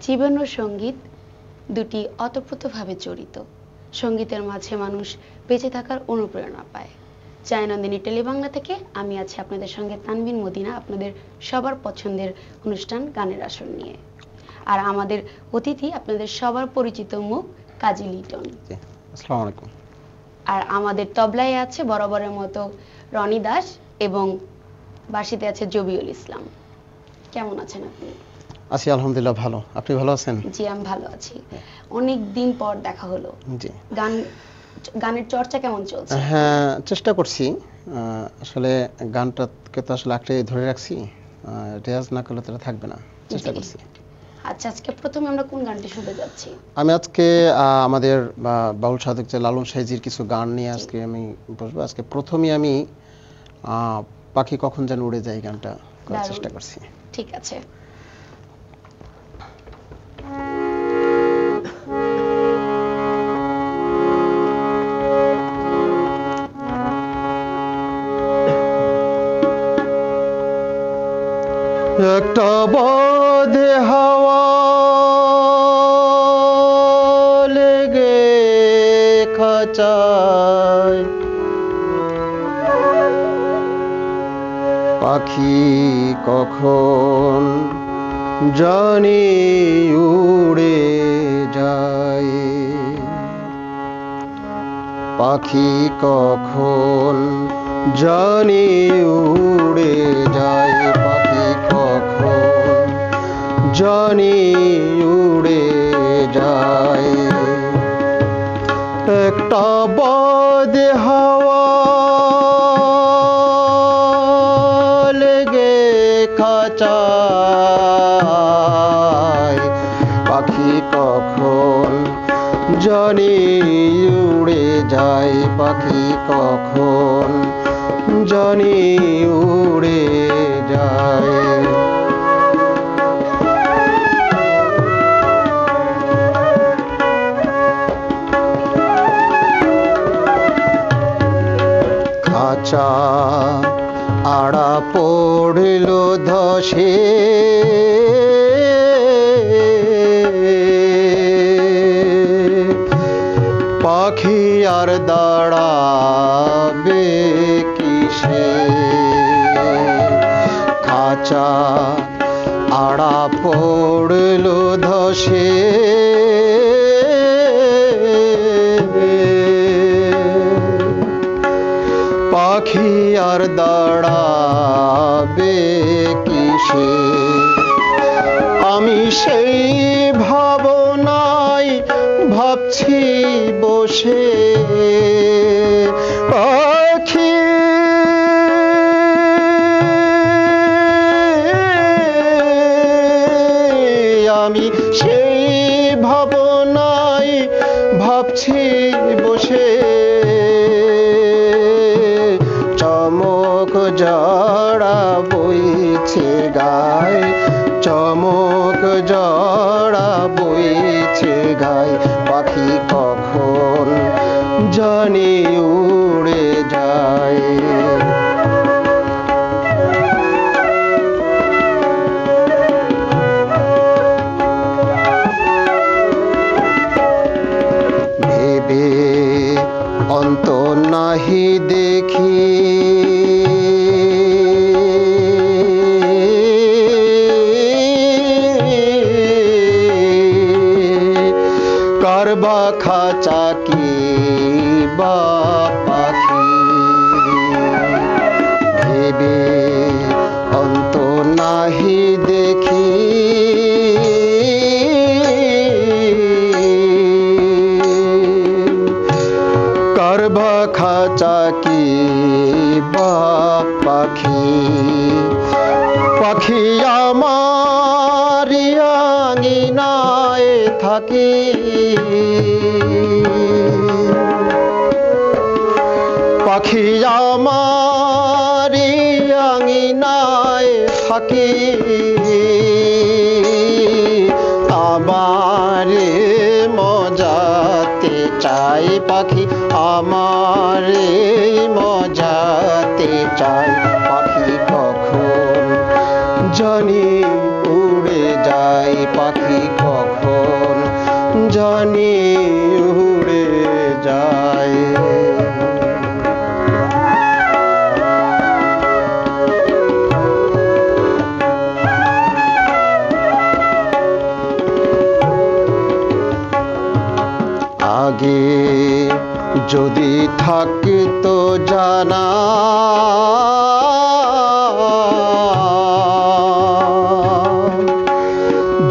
জীবন ও সঙ্গীত দুটি অতপ্রতভাবে জড়িত। সঙ্গীতের মাঝে মানুষ বেঁচে থাকার অনুপ্রেরণা পায়। চায়নন্দিনী টেলিবাংলা থেকে আমি আছি আপনাদের সঙ্গে তানবিন মদিনা, আপনাদের সবার পছন্দের অনুষ্ঠান গানের আসর নিয়ে। আর আমাদের অতিথি আপনাদের সবার পরিচিত মুখ কাজী লিটন। আসসালামু আলাইকুম। আর আমাদের তবলায় আছে বরাবরের মতো রনি দাস এবং বাঁশিতে আছে জবিউল ইসলাম। কেমন আছেন আপনি? আছি আলহামদুলিল্লাহ, ভালো। আপনি ভালো আছেন? জি, আমি ভালো আছি। অনেক দিন পর দেখা হলো। জি। গানের চর্চা কেমন চলছে? হ্যাঁ, চেষ্টা করছি। আসলে গানটাকে তো আসলে আঁকড়ে ধরে রাখছি, রেয়াজ না করলে তো থাকবে না, চেষ্টা করছি। আচ্ছা, আজকে প্রথমে আমরা কোন গানটি শুনতে যাচ্ছি? আমি আজকে আমাদের বাউল সাধক যে লালন সাইজির কিছু গান নিয়ে আজকে আমি বসবো। আজকে প্রথমেই আমি পাখি কখন যেন উড়ে যায় গানটা করার চেষ্টা করছি। ঠিক আছে। একটা বদে হাওয়া লেগে খাঁচায় পাখি কখন জানি উড়ে যায়, পাখি কখন জানি উড়ে যায়, পাখি কখন জানি উড়ে যায়। একটা বদে হাওয়া লেগে খাঁচায় পাখি কখন জানি উড়ে যায়, পাখি কখন জানি উড়ে যায়। খাঁচা আড়া পড়ল ধসে, পাখি আর দাঁড়াবে কিসে, খাঁচা আড়া পড়ল ধসে, পাখি আর দাঁড়াবে কিসে। আমি সেই ভাবনায় ভাবছি বসে, পাখি আমি সেই ভাবনায় ভাবছি বসে, চমক জড়া বইছে গায়, চমক জড়া বইছে গায়, পাখি কখন জানি উড়ে যায়। ভেবে অন্ত নাহি দেখি, কারবা খাঁচা কি বা পাখি, ভেবে অন্ত নাহি দেখি, কারবা খাঁচা কি বা পাখি, পাখি আমার আঙিনায় থাকি, পাখি আমার আঙিনায় থাকি, আমারে মজাতে চাই, পাখি আমারে মজাতে চাই, পাখি কখন জানি উড়ে যায়, পাখি কখন জানি উড়ে যায়। আগে যদি থাকতো জানা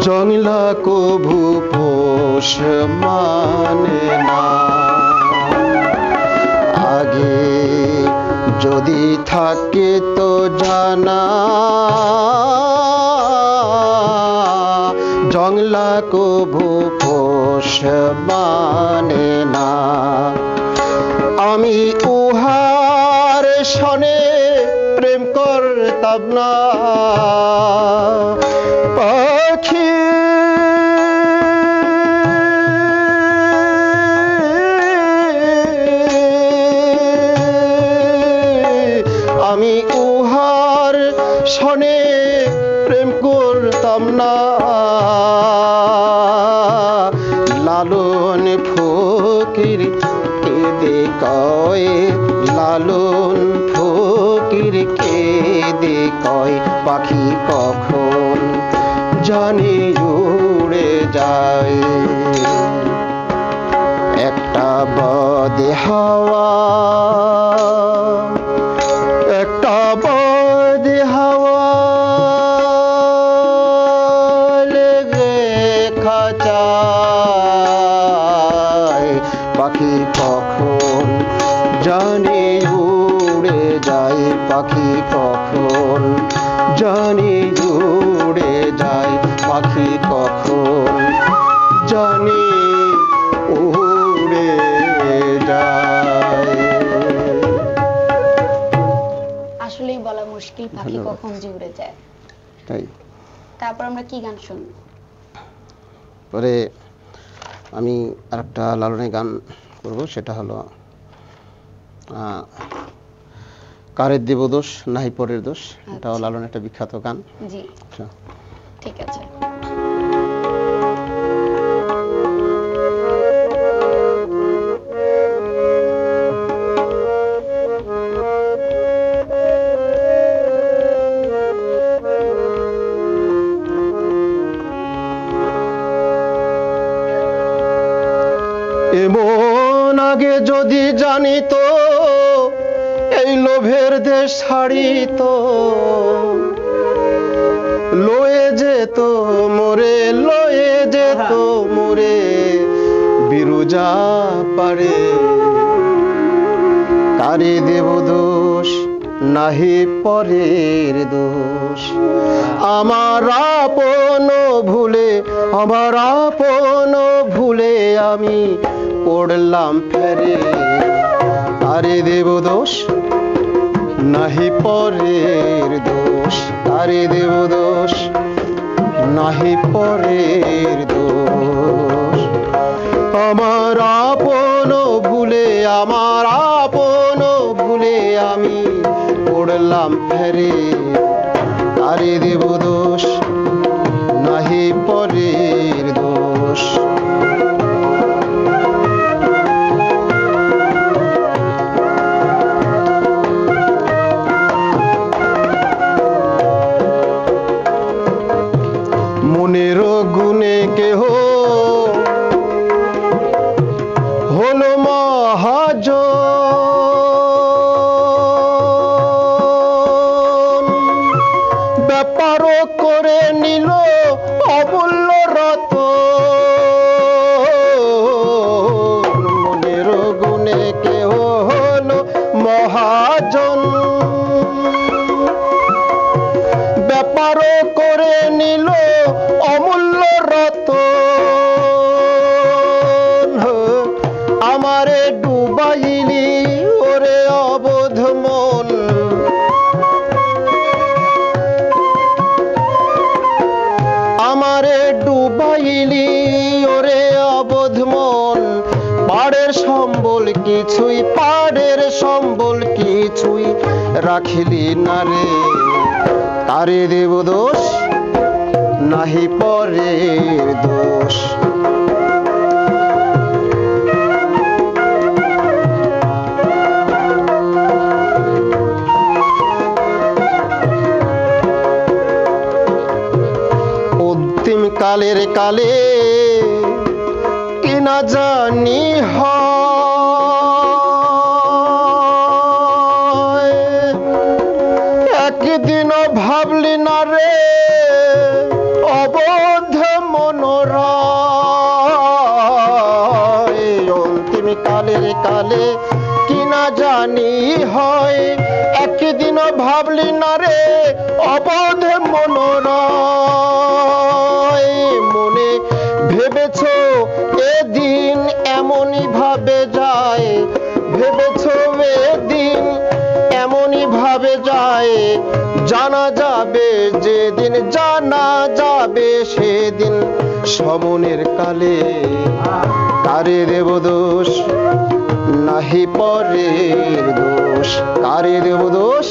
জংলা কভু পোষ মানে না। আগে যদি থাকতো জানা জংলা কভু পোষ মানে না। আমি উহার সনে প্রেম করতাম না। পাখি আমি উহার সনে প্রেম করতাম না। লালন ফকির কেঁদে কয়, লালন ফকির কেঁদে কয়, পাখি কখন জানি উড়ে যায়। একটা বাদে হাওয়া, একটা বাদে হাওয়া লেগে খাঁচায়, পাখি কখন জানি উড়ে যায়। পাখি কখন জানি উড়ে যায়। পাখি কখন জানি উড়ে যায়। আসলেই বলা মুশকিল পাখি কখন যে উড়ে যায়। তাই তারপর আমরা কি গান শুনব? পরে আমি আরেকটা লালনের গান করব, সেটা হলো কারের দেব দোষ নাহি পরের দোষ। এটাও লালনের একটা বিখ্যাত গান। জি আচ্ছা, ঠিক আছে। এমন আগে যদি জানিত এই লোভের দেশ ছাড়িত, লয়ে যেত মোরে, লয়ে যেত মোরে বিরুজা পারে। কারে দেব দোষ নাহি পরের দোষ। আমার আপন ভুলে, আমার আপন ভুলে আমি পড়লাম ফেরে। কারে দেব দোষ নাহি পরের দোষ। কারে দেব দোষ নাহি পরের দোষ। আমার আপন ভুলে, আমার আপন ভুলে আমি পড়লাম ফেরে। কারে দেব দোষ নাহি পরের দোষ। মনের গুণে কেহ হলো মহাজন, ব্যাপার করে নিল অমূল্য রতন। মনের গুণে কেহ হলো মহাজন, ব্যাপার করে নিল অমূল্য রতন। আমারে ডুবাইলি ওরে অবোধ মন, আমারে ডুবাইলি ওরে অবোধ মন। পাড়ের সম্বল কিছুই, পাড়ের সম্বল কিছুই রাখিলি না রে। কারে দেব দোষ নাহি পরের দোষ। কালের কালে কি না জানি হয়, একদিনও ভাবলি না রে অবোধ মনোরয়। অন্তিম কালের কালে কি না জানি হয়, একদিনও ভাবলি না রে অবোধ মনোরয়। মনে ভেবেছ এদিন এমনই ভাবে যায়, ভেবেছ এদিন এমনই ভাবে যায়, জানা যাবে যেদিন, জানা যাবে সেদিন। সমনের কালে কারে দেব দোষ, নাহি পরের দোষ। কারে দেব দোষ,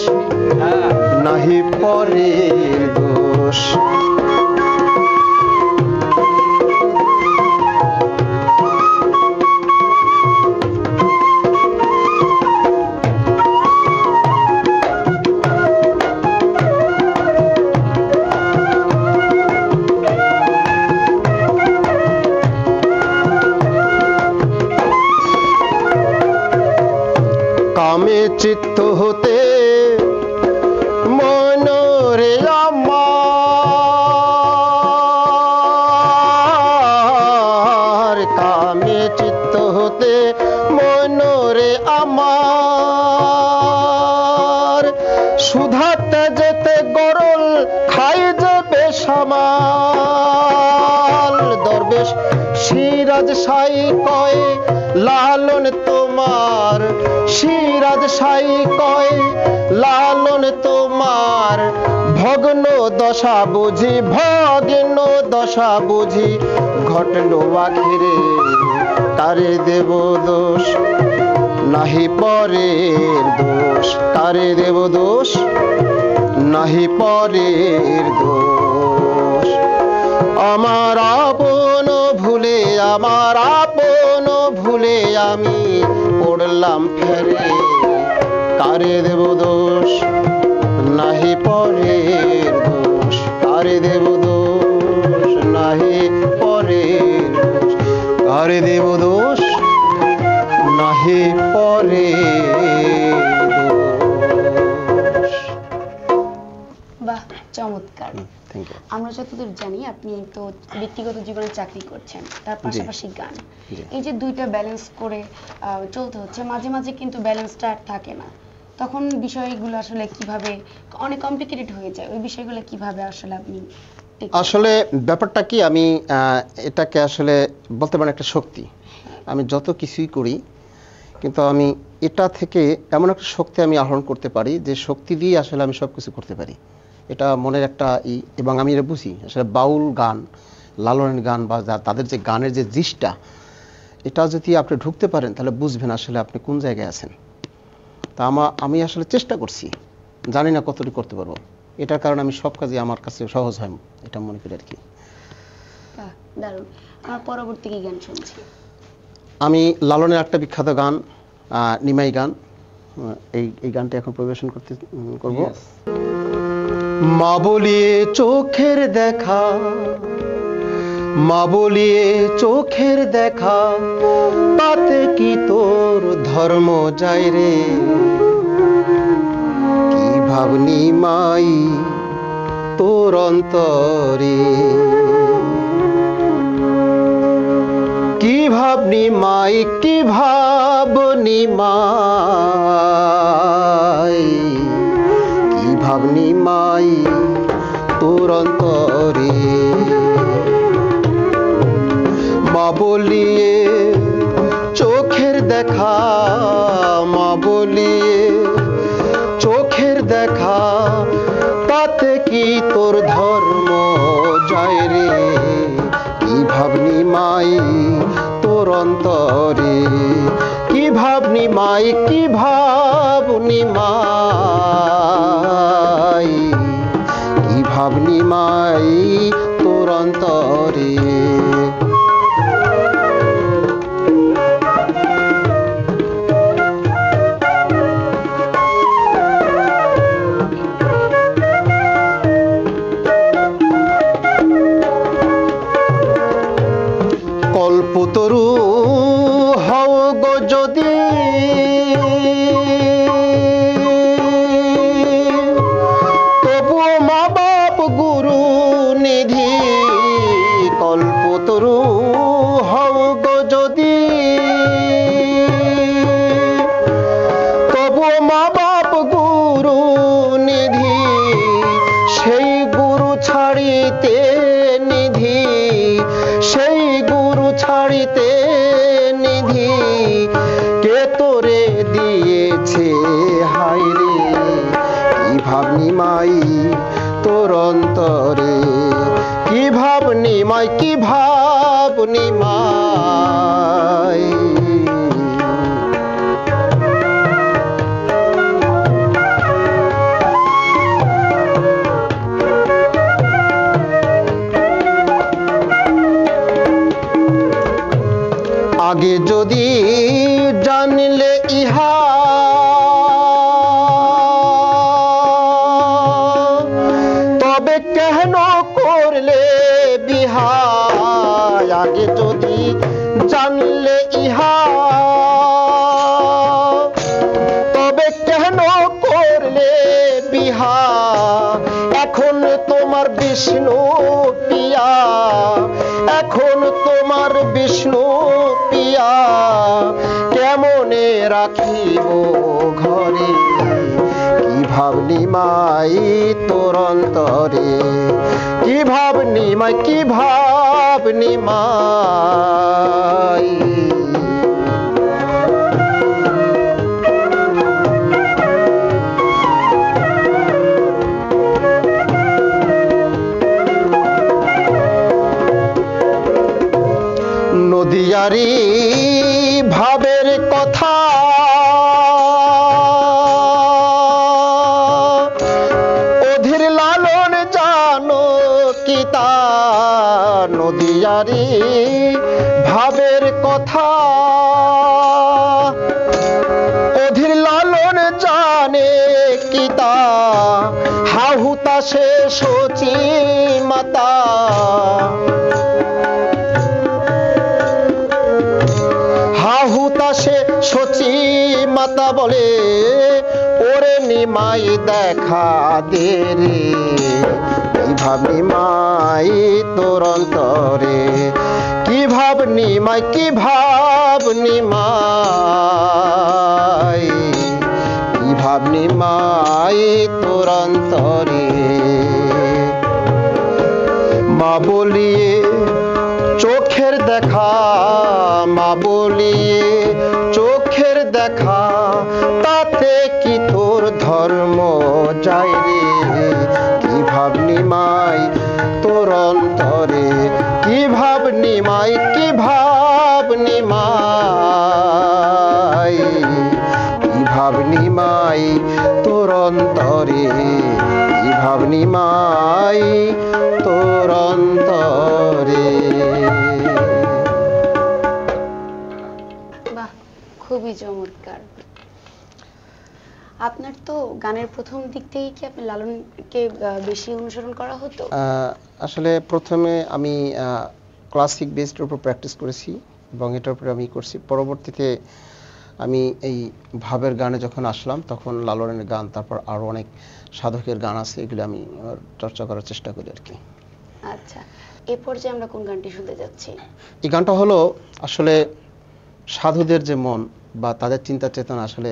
নাহি পরের দোষ। কামে চিত্ত হতে মনরে আমার, কামে চিত্ত হতে মনরে আমার। সুধাতে যেতে গরল খাই যে বেসামাল। দরবেশ সিরাজ সাই কয় লালন তোমার, সিরাজ সাই কয় লালন তোমার। ভগ্ন দশা বুঝি, ভগ্ন দশা বুঝি ঘটলো আখিরে। কারে দেব দোষ, নাহি পরের দোষ। কারে দেব দোষ, নাহি পরের দোষ। আমার আপন ভুলে, আমার আপন ভুলে আমি পড়লাম ফেরে। কারে দেব দোষ, নাহি পরের দোষ। কারে দেব দোষ, নাহি পরের দোষ। কারে দেব দোষ, নাহি পরের দোষ। বাহ, চমৎকার। Thank you. আমরা যতদূর জানি আপনি তো ব্যক্তিগত জীবনে চাকরি করছেন, তার পাশাপাশি গান। এই যে দুইটা ব্যালেন্স করে চলতে হচ্ছে, মাঝে মাঝে কিন্তু ব্যালেন্সটা আর থাকে না। তখন বিষয়গুলো আসলে কিভাবে, অনেক কমপ্লিকেটেড হয়ে যায়, ওই বিষয়গুলো কিভাবে আসলে আপনি? আসলে ব্যাপারটা কি, আমি এটাকে আসলে বলতে পারেন একটা শক্তি। আমি যত কিছুই করি, কিন্তু আমি এটা থেকে এমন একটা শক্তি আমি আহরণ করতে পারি যে শক্তি দিয়ে আসলে আমি সব কিছু করতে পারি। এটা মনের একটা এবং আমি এটা বুঝি আসলে বাউল গান, লালনের গান বা তাদের যে গানের যে জিসটা, এটা যদি আপনি ঢুকতে পারেন তাহলে বুঝবেন আসলে আপনি কোন জায়গায় আছেন। তা আমি আসলে চেষ্টা করছি, জানি না কতটুকু করতে পারবো। এটার কারণে আমি সব কাজে আমার কাছে সহজ হয়, এটা মনে করি আর কি। দারুণ। আমার পরবর্তী কি গান শুনছি? আমি লালনের একটা বিখ্যাত গান, নিমাই গান, এই গানটা এখন পরিবেশন করব। মা বলিয়ে চোখের দেখা, মা বলিয়ে চোখের দেখা, তাতে কি তোর ধর্ম যায় রে। কি ভাবনি মাই তোর অন্তরে, কি ভাবনি মাই, কি ভাবনি মাই, কি ভাবনি মাই তোর অন্তরে। মা বলিয়ে চোখের দেখা, মা বলিয়ে চোখের দেখা, তাতে কি তোর ধর্ম যায় রে। কি ভাবনি মাই তোর অন্তরে, কি ভাবনি মাই, কি ভাবনি মাই, কি ভাবনি মাই তোর অন্তরে। কল্পতরু হও গো যদি, তবুও মা বাপ গুরু নিধি। কল্পতরু হও গো যদি, তবুও মা বাপ গুরু নিধি। সেই গুরু ছাড়িতে নিধি, সেই গুরু ছাড়িতে নিধি। কে তোরে দিয়েছে হায় রে, কি ভাবনি মাই তোর অন্তরে, কি ভাবনি মাই, কি ভাবনি মাই। আগে যদি জানলে ইহা, তবে কেন করলে বিহা। আগে যদি জানলে ইহা, তবে কেন করলে বিহা। এখন তোমার বিষ্ণু পিয়া, এখন তোমার বিষ্ণু পিয়া। কেমনে রাখিব ঘরে, কি ভাবনি মাই তোর অন্তরে, কি ভাবনি মাই, কি ভাবনি মাই। নদিয়ারি ভাবের কথা, অধীর লালন জানো কি তা। নদিয়ারি ভাবের কথা, অধীর লালন জানে কি তা। হাহুতাশে সচি মাতা, হাহুতাশে সচি মাতা বলে, ওরে নিমাই দেখা দে রে। কি ভাবনি মাই তোর অন্তরে, কি ভাবনি মাই, কি ভাবনি মাই। কি ভাবনি মাই তোর অন্তরে। মা বলিয়ে চোখের দেখা, মা বলিয়ে চোখের দেখা। তাতে কি তোর ধর্ম যায় রে, কি ভাবনি মাই তোর অন্তরে, কি ভাবনি মাই, কি ভাবনি মাই। কি ভাবনি মাই তোর অন্তরে, কি ভাবনি মাই তোর অন্তরে। বাহ, খুবই চমৎকার। আপনার তো গানের প্রথম দিক থেকে কি আপনি লালনকে বেশি অনুসরণ করা হতো? আসলে প্রথমে আমি ক্লাসিক বেসডের উপর প্র্যাকটিস করেছি এবং এটার উপরে আমি করছি। পরবর্তীতে আমি এই ভাবের গানে যখন আসলাম তখন লালনের গান, তারপর আরো অনেক সাধকের গান আছে, এগুলো আমি চর্চা করার চেষ্টা করি আর কি। আচ্ছা, এই পর্যায়ে আমরা কোন গানটি শুনতে যাচ্ছি? এই গানটা হলো আসলে সাধুদের যে মন বা তাদের চিন্তা চেতনা, আসলে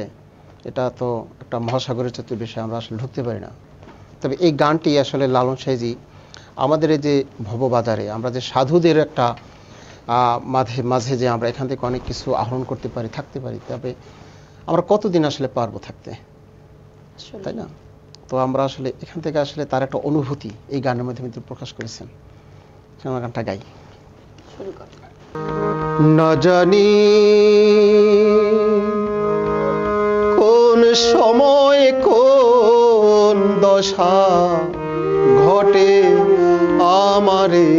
এটা তো একটা মহাসাগরের চতুর বিষয়, আমরা আসলে ঢুকতে পারি না। তবে এই গানটি আসলে লালন সাইজি আমাদের এই যে ভববাজারে আমরা যে সাধুদের একটা মাঝে যে আমরা এখান থেকে অনেক কিছু আহরণ করতে পারি, থাকতে পারি, তবে আমরা কতদিন আসলে পারবো থাকতে, তাই না? তো আমরা আসলে এখান থেকে আসলে তার একটা অনুভূতি এই গানের মধ্যে কিন্তু প্রকাশ করেছেন। আমরা গানটা গাই। শুরু কর। না জানি কোন সময় কোন দশা ঘটে আমারে,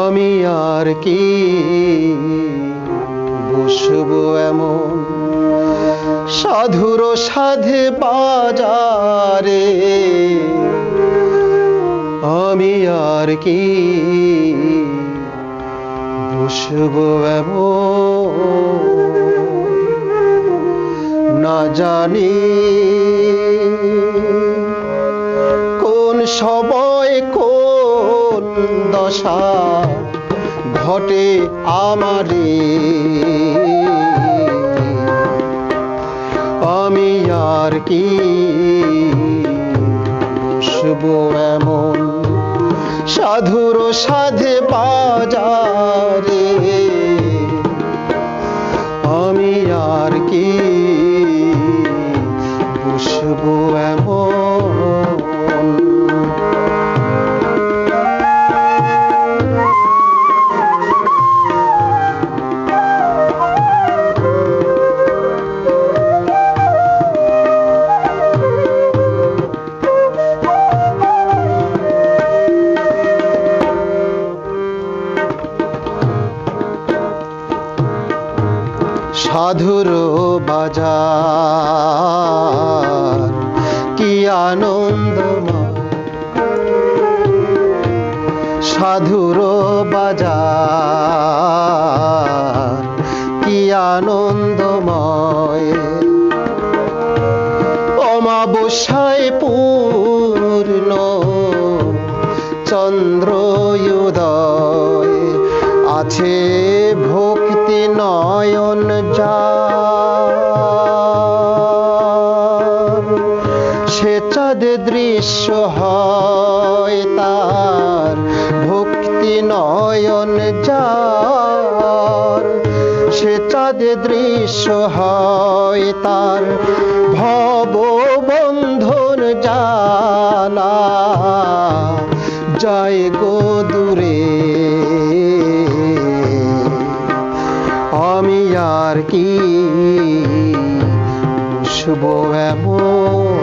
আমি আর কি বসবো এমন সাধুর সাধে বাজারে। আমি আর কি বসবো না জানি কোন সময় কোন দশা ঘটে আমারে আমি আর কি বসবো এমন সাধুর সাধে বাজারে আমি আর কি বসবো এমন সাধুর বাজার কি আনন্দময় সাধুর বাজার কি আনন্দময় অমাবস্যায় পূর্ণ চন্দ্রোদয় আছে ভক্তি নয়ন যার সে চাঁদে দৃশ্য হয় তার ভক্তি নয়ন যার সে চাঁদে দৃশ্য হয় তার ভব বন্ধন জালা যায় গো দূরে আমি আর কি বসবো এমন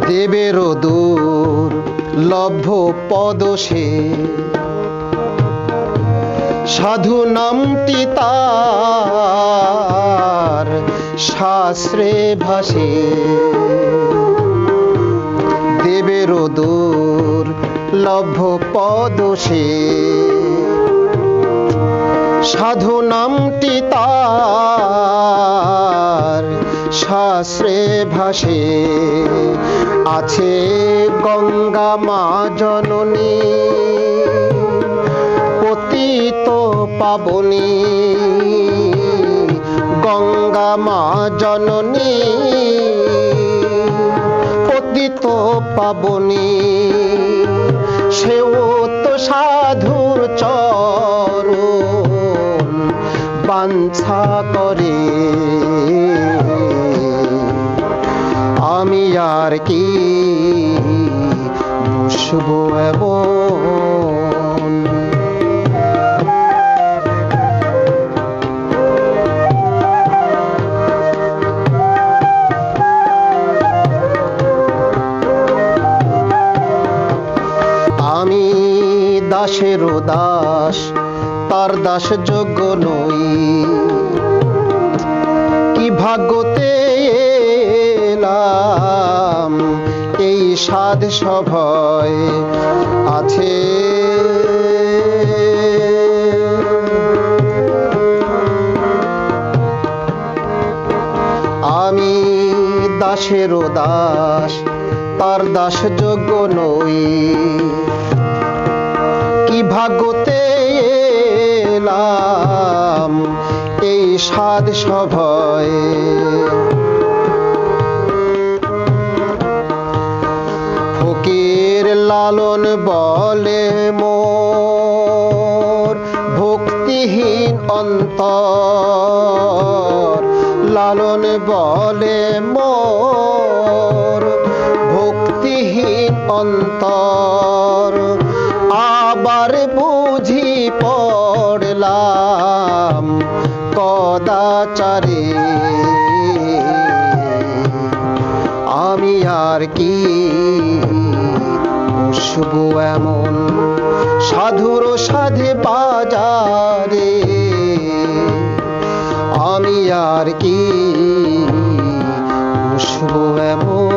দেবেরও দূর লভ্য পদসে সাধু নামটি তার শাস্ত্রে ভাসে দেবেরও দূর লভ্য পদসে সাধু নামটি তার শাস্ত্রে ভাসে আছে গঙ্গা মা জননী পতিত পাবনী গঙ্গা মা জননী পতিত পাবনী সেও তো সাধুর চরণ বাঞ্ছা করে আমি আর কি বসবো এমন আমি দাসেরও দাস তার দাস যোগ্য নই কি ভাগ্যতে এলাম এই সাধ সভায় আছে আমি দাসেরও দাস তার দাস যোগ্য নই কি ভাগ্যতে এলাম এই সাধ সভায় ফকির লালন বলে মোর ভক্তিহীন অন্তর লালন বলে মোর ভক্তিহীন অন্তর আবার বুঝি পড়লাম সদাচারে আমি আর কি বসবো এমন সাধুর সাধে বাজারে আমি আর কি বসবো এমন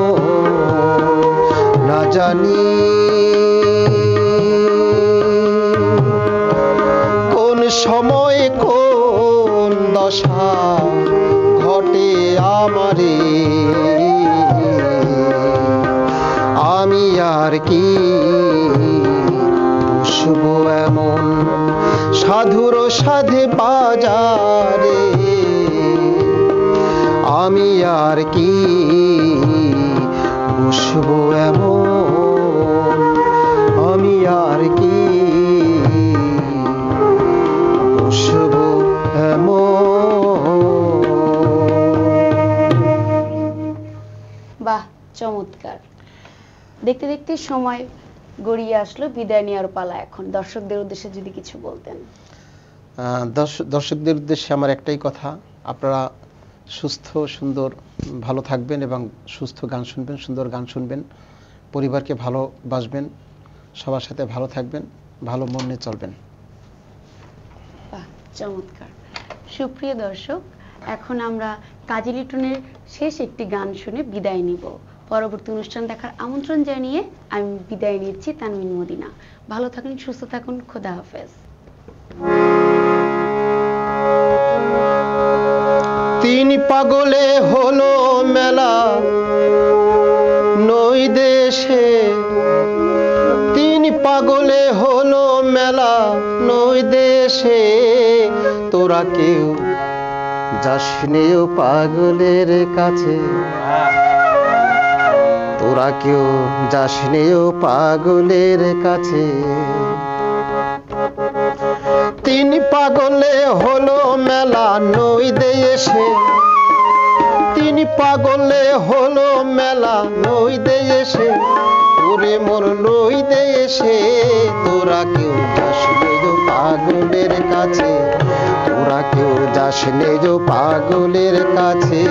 না জানি কোন সময় কোন দশা ঘটে আমারে আমি আর কি বসবো এমন সাধুর সাধে বাজারে আমি আর কি বসবো এমন আমি আর কি বসবো এমন। বাহ, চমৎকার। দেখতে দেখতে সময় গড়িয়ে আসলো, বিদায় নেওয়ার পালা এখন। দর্শকদের উদ্দেশ্যে যদি কিছু বলতেন। দর্শকদের উদ্দেশ্যে আমার একটাই কথা, আপনারা সুস্থ সুন্দর ভালো থাকবেন এবং সুস্থ গান শুনবেন, সুন্দর গান শুনবেন, পরিবারকে ভালোবাসবেন, সবার সাথে ভালো থাকবেন, ভালো মন নিয়ে চলবেন। বাহ, চমৎকার। সুপ্রিয় দর্শক, এখন আমরা কাজী লিটনের শেষ একটি গান শুনে বিদায় নিব। পরবর্তী অনুষ্ঠান দেখার আমন্ত্রণ জানিয়ে আমি বিদায় নিচ্ছি, তানভিন মদিনা। ভালো থাকুন, সুস্থ থাকুন, খোদা হাফেজ। তিন পাগলে হলো মেলা নই দেশে, তিন পাগলে হলো মেলা নই দেশে, তোরা কেউ যাসনেও পাগলের কাছে, তোরা কেউ যাসনেও পাগলের কাছে। তিন পাগলে হলো মেলা নই দেশে, তিন পাগলে হলো মেলা নই দেশে, ওরে মোর নই দেশে, তোরা কেউ যাসনেও পাগলের কাছে, তোরা কেউ যাসনেও পাগলের কাছে।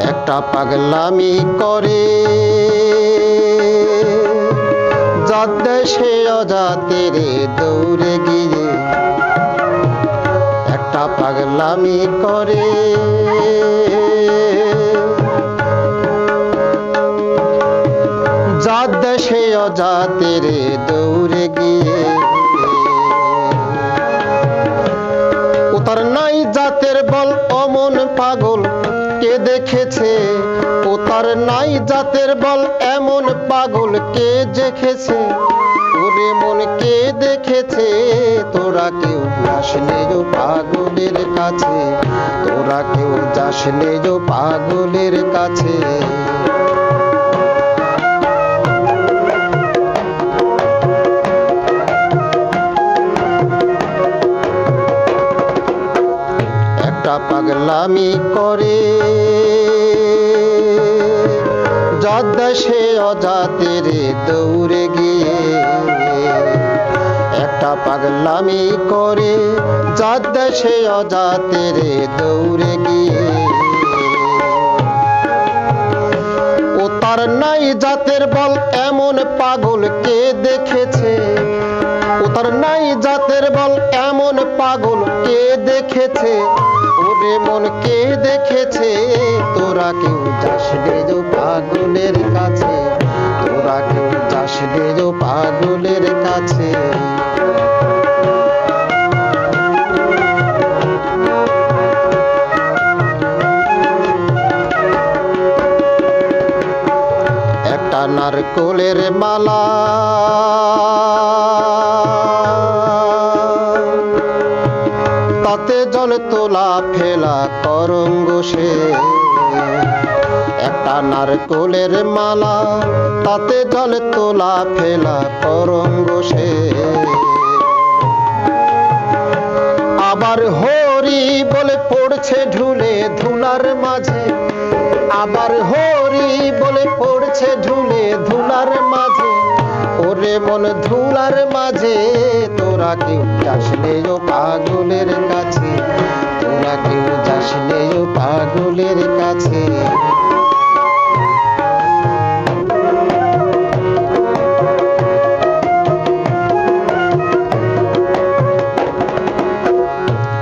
একটা পাগলামি করে জাত দেশে অজাতের দৌড়ে গিয়ে, একটা পাগলামি করে জাত দেশে অজাতের দৌড়ে গিয়ে, ও তার নাই জাতের বল অমন পাগল কে দেখেছে, ও তার নাই জাতের বল এমন পাগল কে দেখেছে, ওরে মন কে দেখেছে, তোরা কেউ যাসনেও পাগলের কাছে, তোরা কেউ যাসনেও পাগলের কাছে। একটা পাগলামি করে জাত দেশে অজাতের দৌড়ে গিয়ে, একটা পাগলামি করে জাত দেশে অজাতের দৌড়ে গিয়ে, ও তার নাই জাতের বল এমন পাগল কে দেখেছে, ও তার নাই জাতের বল এমন পাগল কে দেখেছে, ওরে মন কে দেখেছে, তোরা কেউ যাসনেও পাগলের কাছে, তোরা কেউ যাসনেও পাগলের কাছে। একটা নারকোলের মালা তাতে জল তোলা ফেলা করঙ্গ সে, একটা নারকোলের মালা তাতে জল তোলা ফেলা করঙ্গ সে, আবার হরি বলে পড়ছে ঢুলে ধুলার মাঝে, আবার হরি বলে পড়ছে ঝুলে ধুলার মাঝে, ওরে মন ধুলার মাঝে তোরা কেউ যাসনে ও পাগলের কাছে, তোরা কেউ যাসনে ও পাগলের কাছে।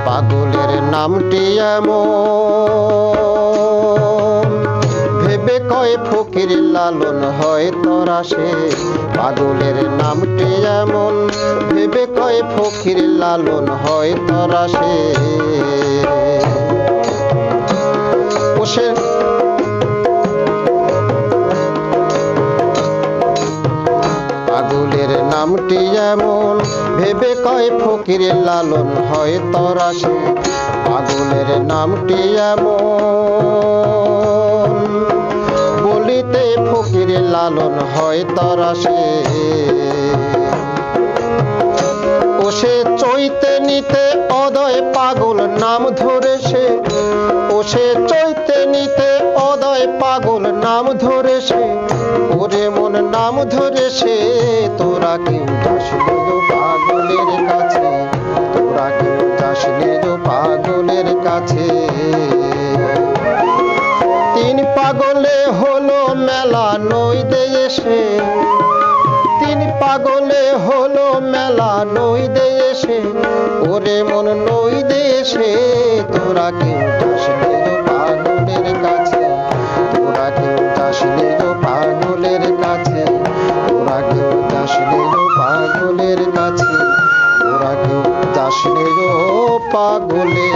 পাগলের নামটি এমন ভেবে কয় ফকির লালন হয় তোরা সে, পাগলের নামটি এমন ভেবে কয় ফকির লালন হয় তোরা সে। পাগলের নামটি এমন ভেবে কয় ফকির লালন হয় তোরা সে, পাগলের নামটি এমন বলিতে ফকির লালন হয় তোরা সে। ও সে চৈতে নিতে অদয় পাগল নাম ধরে সে, ও সে চৈতে নিতে অদয় পাগল নাম ধরে সে, ওরে মন নাম ধরে সে। তোরা কেউ যাসনে ও পাগলের কাছে, তোরা কেউ যাসনে ও পাগলের কাছে। তিন পাগলে হলো মেলা নইতে এসে, তিন পাগলে হলো মেলা নইতে এসে, ওরে মন নইতে এসে। তোরা কেউ যাসনে ও পাগলের কাছে, তোরা কেউ যাসনে ও পাগলের কাছে, তোরা কেউ যাসনে ও পাগলের কাছে, তোরা কেউ যাসনে ও পাগলের